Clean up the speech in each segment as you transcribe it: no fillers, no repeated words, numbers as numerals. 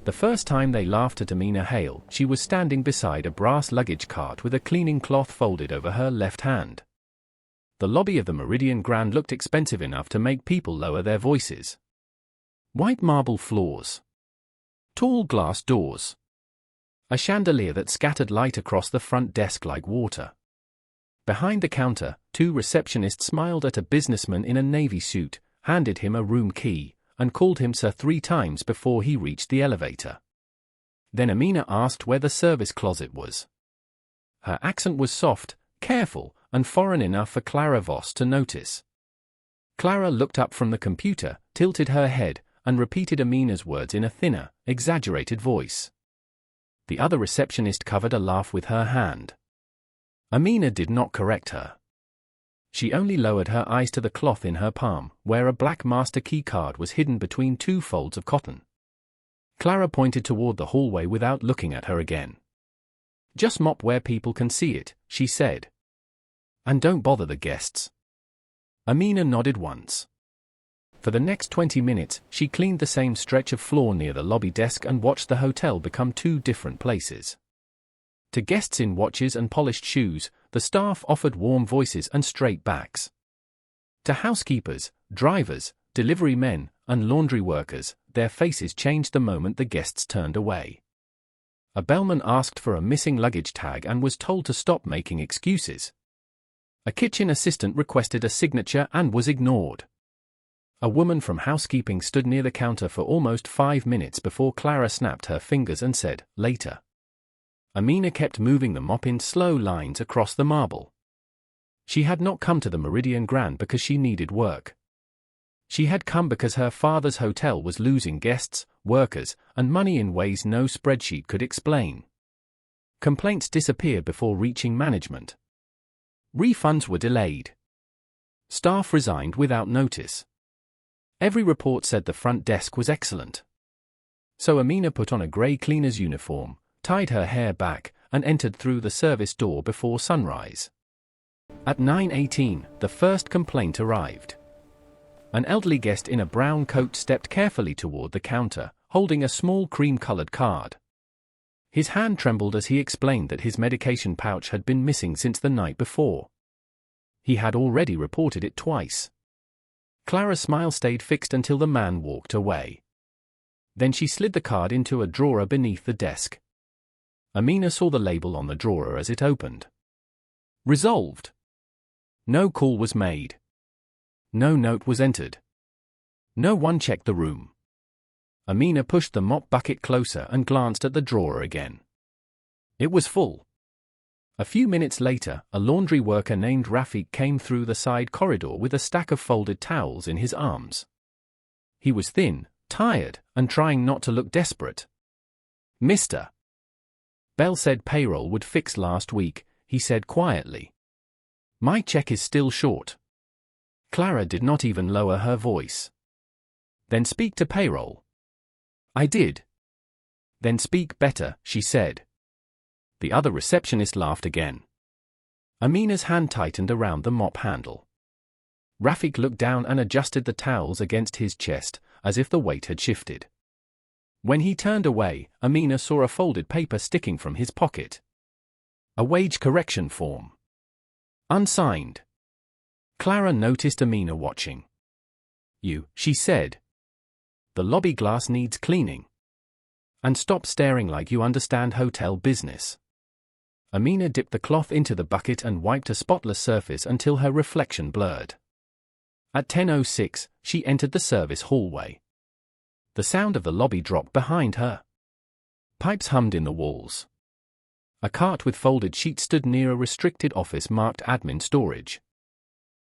The first time they laughed at Amina Hale, she was standing beside a brass luggage cart with a cleaning cloth folded over her left hand. The lobby of the Meridian Grand looked expensive enough to make people lower their voices. White marble floors. Tall glass doors. A chandelier that scattered light across the front desk like water. Behind the counter, two receptionists smiled at a businessman in a navy suit, handed him a room key, and called him sir 3 times before he reached the elevator. Then Amina asked where the service closet was. Her accent was soft, careful, and foreign enough for Clara Voss to notice. Clara looked up from the computer, tilted her head, and repeated Amina's words in a thinner, exaggerated voice. The other receptionist covered a laugh with her hand. Amina did not correct her. She only lowered her eyes to the cloth in her palm, where a black master key card was hidden between 2 folds of cotton. Clara pointed toward the hallway without looking at her again. "Just mop where people can see it," she said. "And don't bother the guests." Amina nodded once. For the next 20 minutes, she cleaned the same stretch of floor near the lobby desk and watched the hotel become 2 different places. To guests in watches and polished shoes, the staff offered warm voices and straight backs. To housekeepers, drivers, delivery men, and laundry workers, their faces changed the moment the guests turned away. A bellman asked for a missing luggage tag and was told to stop making excuses. A kitchen assistant requested a signature and was ignored. A woman from housekeeping stood near the counter for almost 5 minutes before Clara snapped her fingers and said, "Later." Amina kept moving the mop in slow lines across the marble. She had not come to the Meridian Grand because she needed work. She had come because her father's hotel was losing guests, workers, and money in ways no spreadsheet could explain. Complaints disappeared before reaching management. Refunds were delayed. Staff resigned without notice. Every report said the front desk was excellent. So Amina put on a grey cleaner's uniform, tied her hair back, and entered through the service door before sunrise. At 9:18, the first complaint arrived. An elderly guest in a brown coat stepped carefully toward the counter, holding a small cream-colored card. His hand trembled as he explained that his medication pouch had been missing since the night before. He had already reported it twice. Clara's smile stayed fixed until the man walked away. Then she slid the card into a drawer beneath the desk. Amina saw the label on the drawer as it opened. Resolved. No call was made. No note was entered. No one checked the room. Amina pushed the mop bucket closer and glanced at the drawer again. It was full. A few minutes later, a laundry worker named Rafiq came through the side corridor with a stack of folded towels in his arms. He was thin, tired, and trying not to look desperate. "Mr. Bell said payroll would fix last week," he said quietly. "My check is still short." Clara did not even lower her voice. "Then speak to payroll." "I did." "Then speak better," she said. The other receptionist laughed again. Amina's hand tightened around the mop handle. Rafiq looked down and adjusted the towels against his chest, as if the weight had shifted. When he turned away, Amina saw a folded paper sticking from his pocket. A wage correction form. Unsigned. Clara noticed Amina watching. She said. "The lobby glass needs cleaning. And stop staring like you understand hotel business." Amina dipped the cloth into the bucket and wiped a spotless surface until her reflection blurred. At 10:06, she entered the service hallway. The sound of the lobby dropped behind her. Pipes hummed in the walls. A cart with folded sheets stood near a restricted office marked admin storage.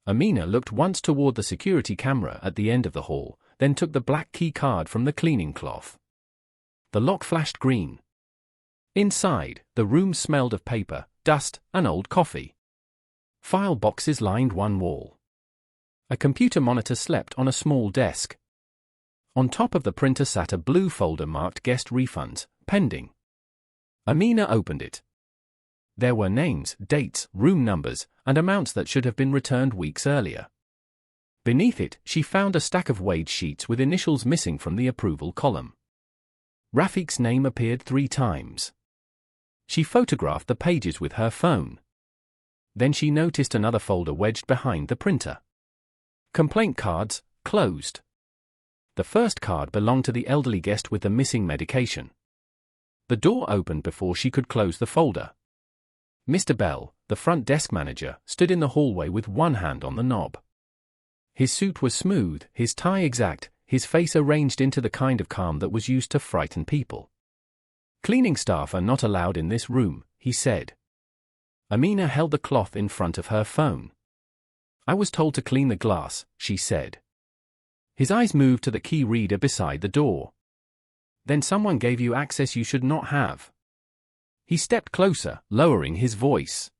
Amina looked once toward the security camera at the end of the hall, then took the black key card from the cleaning cloth. The lock flashed green. Inside, the room smelled of paper, dust, and old coffee. File boxes lined one wall. A computer monitor slept on a small desk. On top of the printer sat a blue folder marked Guest Refunds, Pending. Amina opened it. There were names, dates, room numbers, and amounts that should have been returned weeks earlier. Beneath it, she found a stack of wage sheets with initials missing from the approval column. Rafiq's name appeared 3 times. She photographed the pages with her phone. Then she noticed another folder wedged behind the printer. Complaint cards, closed. The first card belonged to the elderly guest with the missing medication. The door opened before she could close the folder. Mr. Bell, the front desk manager, stood in the hallway with one hand on the knob. His suit was smooth, his tie exact, his face arranged into the kind of calm that was used to frighten people. "Cleaning staff are not allowed in this room," he said. Amina held the cloth in front of her phone. "I was told to clean the glass," she said. His eyes moved to the key reader beside the door. "Then someone gave you access you should not have." He stepped closer, lowering his voice.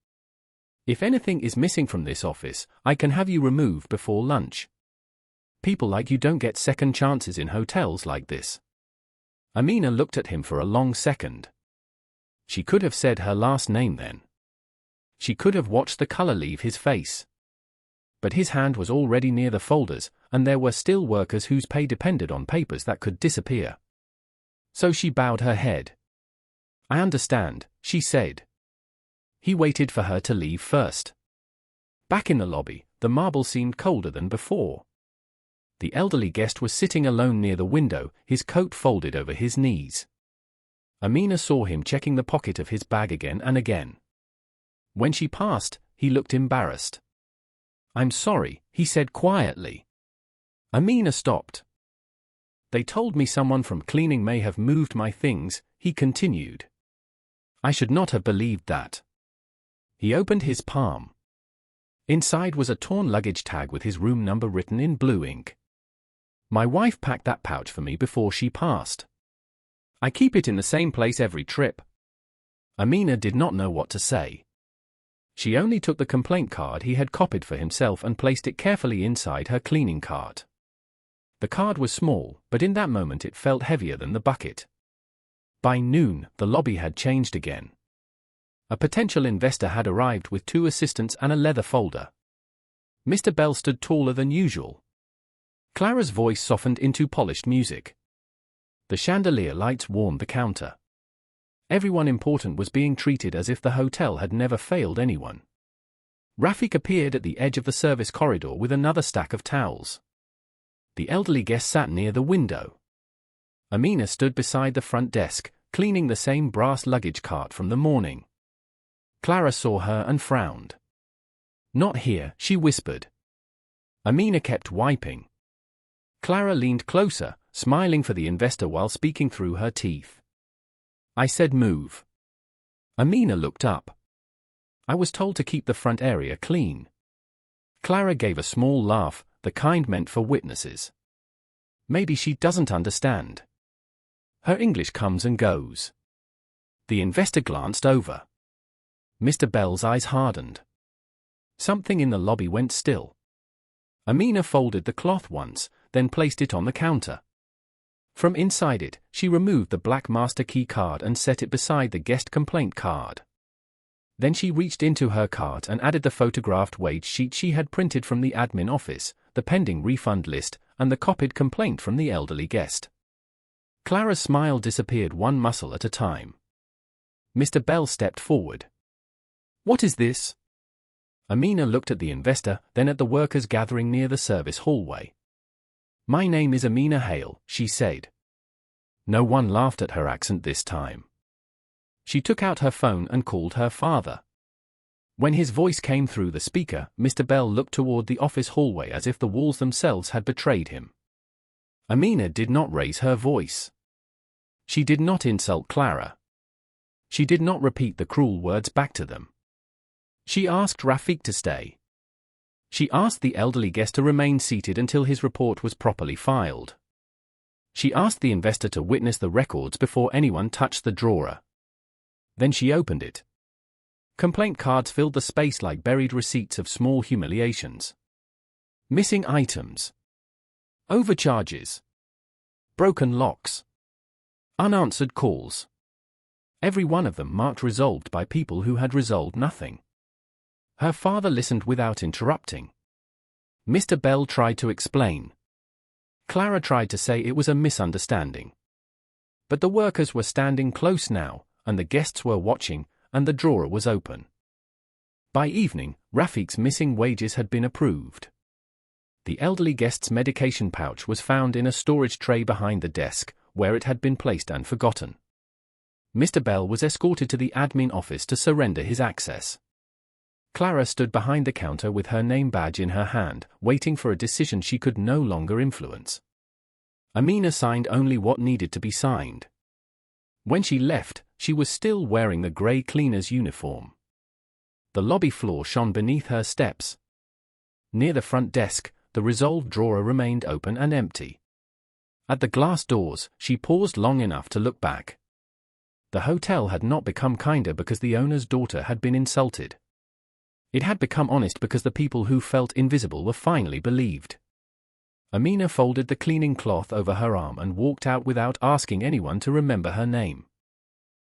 "If anything is missing from this office, I can have you removed before lunch. People like you don't get second chances in hotels like this." Amina looked at him for a long second. She could have said her last name then. She could have watched the color leave his face. But his hand was already near the folders, and there were still workers whose pay depended on papers that could disappear. So she bowed her head. "I understand," she said. He waited for her to leave first. Back in the lobby, the marble seemed colder than before. The elderly guest was sitting alone near the window, his coat folded over his knees. Amina saw him checking the pocket of his bag again and again. When she passed, he looked embarrassed. "I'm sorry," he said quietly. Amina stopped. "They told me someone from cleaning may have moved my things," he continued. "I should not have believed that." He opened his palm. Inside was a torn luggage tag with his room number written in blue ink. "My wife packed that pouch for me before she passed. I keep it in the same place every trip." Amina did not know what to say. She only took the complaint card he had copied for himself and placed it carefully inside her cleaning cart. The card was small, but in that moment it felt heavier than the bucket. By noon, the lobby had changed again. A potential investor had arrived with 2 assistants and a leather folder. Mr. Bell stood taller than usual. Clara's voice softened into polished music. The chandelier lights warmed the counter. Everyone important was being treated as if the hotel had never failed anyone. Rafiq appeared at the edge of the service corridor with another stack of towels. The elderly guest sat near the window. Amina stood beside the front desk, cleaning the same brass luggage cart from the morning. Clara saw her and frowned. "Not here," she whispered. Amina kept wiping. Clara leaned closer, smiling for the investor while speaking through her teeth. "I said move." Amina looked up. "I was told to keep the front area clean." Clara gave a small laugh, the kind meant for witnesses. Maybe she doesn't understand. Her English comes and goes. The investor glanced over. Mr. Bell's eyes hardened. Something in the lobby went still. Amina folded the cloth once, then placed it on the counter. From inside it, she removed the black master key card and set it beside the guest complaint card. Then she reached into her cart and added the photographed wage sheet she had printed from the admin office, the pending refund list, and the copied complaint from the elderly guest. Clara's smile disappeared one muscle at a time. Mr. Bell stepped forward. "What is this?" Amina looked at the investor, then at the workers gathering near the service hallway. "My name is Amina Hale," she said. No one laughed at her accent this time. She took out her phone and called her father. When his voice came through the speaker, Mr. Bell looked toward the office hallway as if the walls themselves had betrayed him. Amina did not raise her voice. She did not insult Clara. She did not repeat the cruel words back to them. She asked Rafiq to stay. She asked the elderly guest to remain seated until his report was properly filed. She asked the investor to witness the records before anyone touched the drawer. Then she opened it. Complaint cards filled the space like buried receipts of small humiliations. Missing items. Overcharges. Broken locks. Unanswered calls. Every one of them marked resolved by people who had resolved nothing. Her father listened without interrupting. Mr. Bell tried to explain. Clara tried to say it was a misunderstanding. But the workers were standing close now, and the guests were watching, and the drawer was open. By evening, Rafiq's missing wages had been approved. The elderly guest's medication pouch was found in a storage tray behind the desk, where it had been placed and forgotten. Mr. Bell was escorted to the admin office to surrender his access. Clara stood behind the counter with her name badge in her hand, waiting for a decision she could no longer influence. Amina signed only what needed to be signed. When she left, she was still wearing the grey cleaner's uniform. The lobby floor shone beneath her steps. Near the front desk, the resolved drawer remained open and empty. At the glass doors, she paused long enough to look back. The hotel had not become kinder because the owner's daughter had been insulted. It had become honest because the people who felt invisible were finally believed. Amina folded the cleaning cloth over her arm and walked out without asking anyone to remember her name.